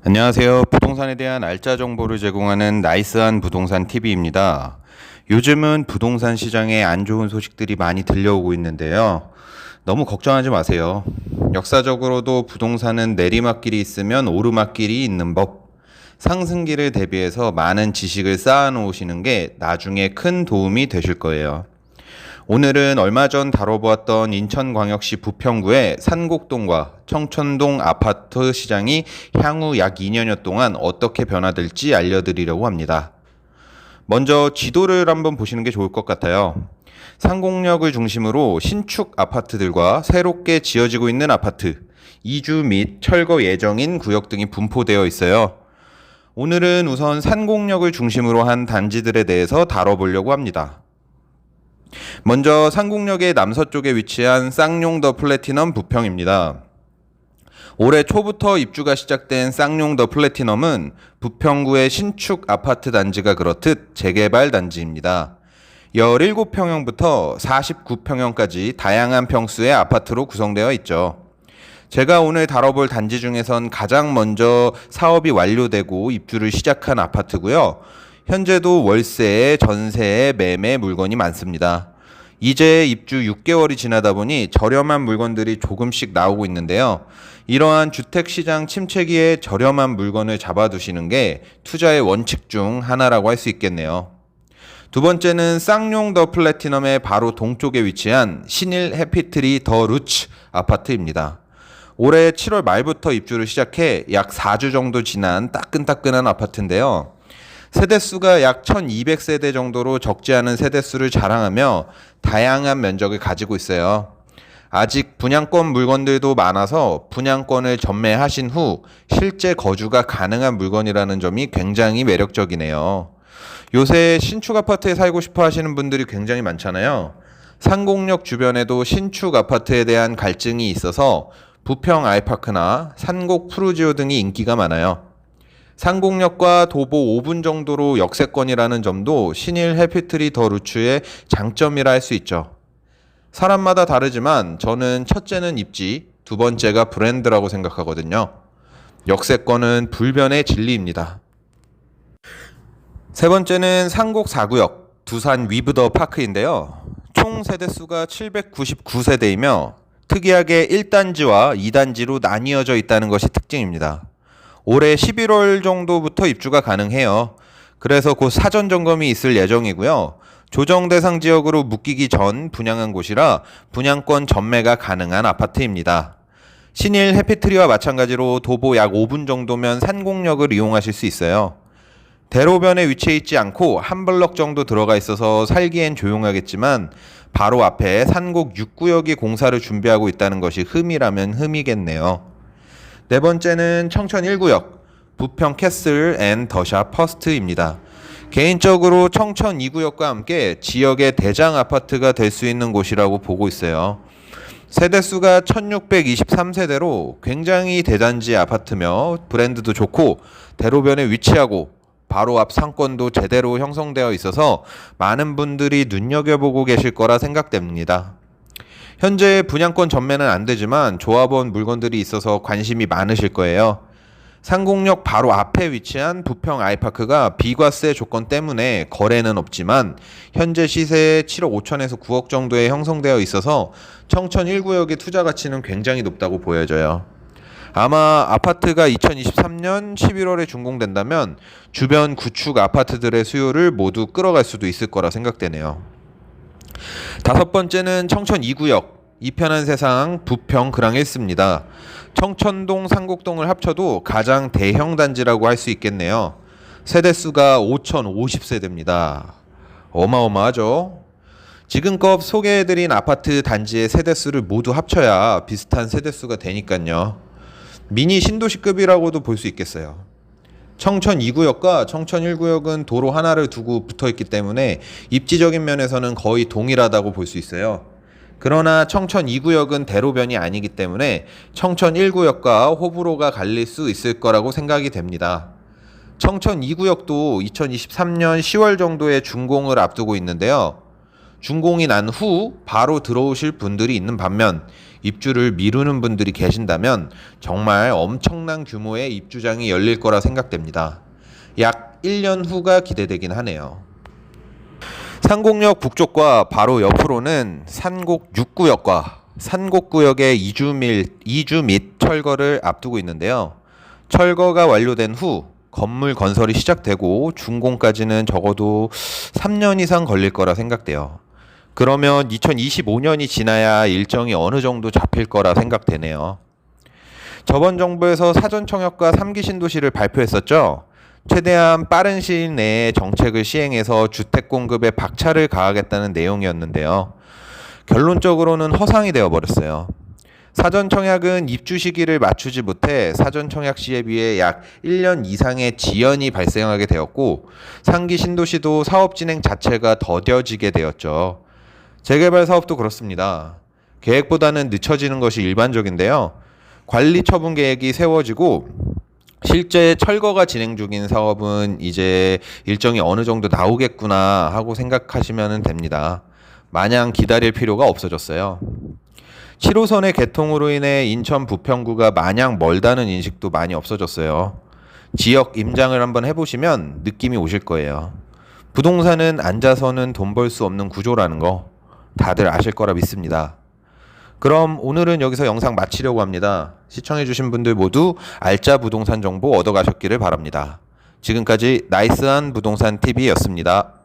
안녕하세요. 부동산에 대한 알짜 정보를 제공하는 나이스한 부동산 TV입니다. 요즘은 부동산 시장에 안 좋은 소식들이 많이 들려오고 있는데요. 너무 걱정하지 마세요. 역사적으로도 부동산은 내리막길이 있으면 오르막길이 있는 법. 상승기를 대비해서 많은 지식을 쌓아 놓으시는 게 나중에 큰 도움이 되실 거예요. 오늘은 얼마 전 다뤄보았던 인천광역시 부평구의 산곡동과 청천동 아파트 시장이 향후 약 2년여 동안 어떻게 변화될지 알려드리려고 합니다. 먼저 지도를 한번 보시는 게 좋을 것 같아요. 상곡역을 중심으로 신축 아파트들과 새롭게 지어지고 있는 아파트, 이주 및 철거 예정인 구역 등이 분포되어 있어요. 오늘은 우선 산곡역을 중심으로 한 단지들에 대해서 다뤄보려고 합니다. 먼저 상곡역의 남서쪽에 위치한 쌍용 더 플래티넘 부평입니다. 올해 초부터 입주가 시작된 쌍용 더 플래티넘은 부평구의 신축 아파트 단지가 그렇듯 재개발 단지입니다. 17평형부터 49평형까지 다양한 평수의 아파트로 구성되어 있죠. 제가 오늘 다뤄볼 단지 중에선 가장 먼저 사업이 완료되고 입주를 시작한 아파트고요. 현재도 월세에 전세에 매매 물건이 많습니다. 이제 입주 6개월이 지나다 보니 저렴한 물건들이 조금씩 나오고 있는데요. 이러한 주택시장 침체기에 저렴한 물건을 잡아두시는 게 투자의 원칙 중 하나라고 할 수 있겠네요. 두 번째는 쌍용 더 플래티넘의 바로 동쪽에 위치한 신일 해피트리 더 루츠 아파트입니다. 올해 7월 말부터 입주를 시작해 약 4주 정도 지난 따끈따끈한 아파트인데요. 세대수가 약 1200세대 정도로 적지 않은 세대수를 자랑하며 다양한 면적을 가지고 있어요. 아직 분양권 물건들도 많아서 분양권을 전매하신 후 실제 거주가 가능한 물건이라는 점이 굉장히 매력적이네요. 요새 신축 아파트에 살고 싶어 하시는 분들이 굉장히 많잖아요. 상곡역 주변에도 신축 아파트에 대한 갈증이 있어서 부평 아이파크나 산곡 푸르지오 등이 인기가 많아요. 상곡역과 도보 5분 정도로 역세권이라는 점도 신일 해피트리 더 루츠의 장점이라 할 수 있죠. 사람마다 다르지만 저는 첫째는 입지, 두 번째가 브랜드라고 생각하거든요. 역세권은 불변의 진리입니다. 세 번째는 상곡 4구역, 두산 위브더 파크인데요. 총 세대수가 799세대이며 특이하게 1단지와 2단지로 나뉘어져 있다는 것이 특징입니다. 올해 11월 정도부터 입주가 가능해요. 그래서 곧 사전 점검이 있을 예정이고요. 조정 대상 지역으로 묶이기 전 분양한 곳이라 분양권 전매가 가능한 아파트입니다. 신일 해피트리와 마찬가지로 도보 약 5분 정도면 산곡역을 이용하실 수 있어요. 대로변에 위치해 있지 않고 한 블럭 정도 들어가 있어서 살기엔 조용하겠지만 바로 앞에 산곡 6구역이 공사를 준비하고 있다는 것이 흠이라면 흠이겠네요. 네 번째는 청천 1구역 부평 캐슬 앤 더샵 퍼스트입니다. 개인적으로 청천 2구역과 함께 지역의 대장 아파트가 될 수 있는 곳이라고 보고 있어요. 세대수가 1623세대로 굉장히 대단지 아파트며 브랜드도 좋고 대로변에 위치하고 바로 앞 상권도 제대로 형성되어 있어서 많은 분들이 눈여겨보고 계실 거라 생각됩니다. 현재 분양권 전매는 안 되지만 조합원 물건들이 있어서 관심이 많으실 거예요. 상곡역 바로 앞에 위치한 부평 아이파크가 비과세 조건 때문에 거래는 없지만 현재 시세 7억 5천에서 9억 정도에 형성되어 있어서 청천 1구역의 투자 가치는 굉장히 높다고 보여져요. 아마 아파트가 2023년 11월에 준공된다면 주변 구축 아파트들의 수요를 모두 끌어갈 수도 있을 거라 생각되네요. 다섯 번째는 청천 2구역 이편한 세상 부평 그랑 1스입니다. 청천동 상곡동을 합쳐도 가장 대형 단지라고 할 수 있겠네요. 세대수가 5050세대입니다. 어마어마하죠? 지금껏 소개해드린 아파트 단지의 세대수를 모두 합쳐야 비슷한 세대수가 되니까요. 미니 신도시급이라고도 볼 수 있겠어요. 청천 2구역과 청천 1구역은 도로 하나를 두고 붙어있기 때문에 입지적인 면에서는 거의 동일하다고 볼 수 있어요. 그러나 청천 2구역은 대로변이 아니기 때문에 청천 1구역과 호불호가 갈릴 수 있을 거라고 생각이 됩니다. 청천 2구역도 2023년 10월 정도에 준공을 앞두고 있는데요. 준공이 난 후 바로 들어오실 분들이 있는 반면 입주를 미루는 분들이 계신다면 정말 엄청난 규모의 입주장이 열릴 거라 생각됩니다. 약 1년 후가 기대되긴 하네요. 산곡역 북쪽과 바로 옆으로는 산곡 6구역과 산곡구역의 이주 및 철거를 앞두고 있는데요. 철거가 완료된 후 건물 건설이 시작되고 준공까지는 적어도 3년 이상 걸릴 거라 생각돼요. 그러면 2025년이 지나야 일정이 어느 정도 잡힐 거라 생각되네요. 저번 정부에서 사전청약과 3기 신도시를 발표했었죠. 최대한 빠른 시일 내에 정책을 시행해서 주택 공급에 박차를 가하겠다는 내용이었는데요. 결론적으로는 허상이 되어버렸어요. 사전청약은 입주 시기를 맞추지 못해 사전청약 시에 비해 약 1년 이상의 지연이 발생하게 되었고, 상기 신도시도 사업 진행 자체가 더뎌지게 되었죠. 재개발 사업도 그렇습니다. 계획보다는 늦춰지는 것이 일반적인데요. 관리 처분 계획이 세워지고 실제 철거가 진행 중인 사업은 이제 일정이 어느 정도 나오겠구나 하고 생각하시면 됩니다. 마냥 기다릴 필요가 없어졌어요. 7호선의 개통으로 인해 인천 부평구가 마냥 멀다는 인식도 많이 없어졌어요. 지역 임장을 한번 해보시면 느낌이 오실 거예요. 부동산은 앉아서는 돈 벌 수 없는 구조라는 거 다들 아실 거라 믿습니다. 그럼 오늘은 여기서 영상 마치려고 합니다. 시청해주신 분들 모두 알짜 부동산 정보 얻어가셨기를 바랍니다. 지금까지 나이스한 부동산 TV였습니다.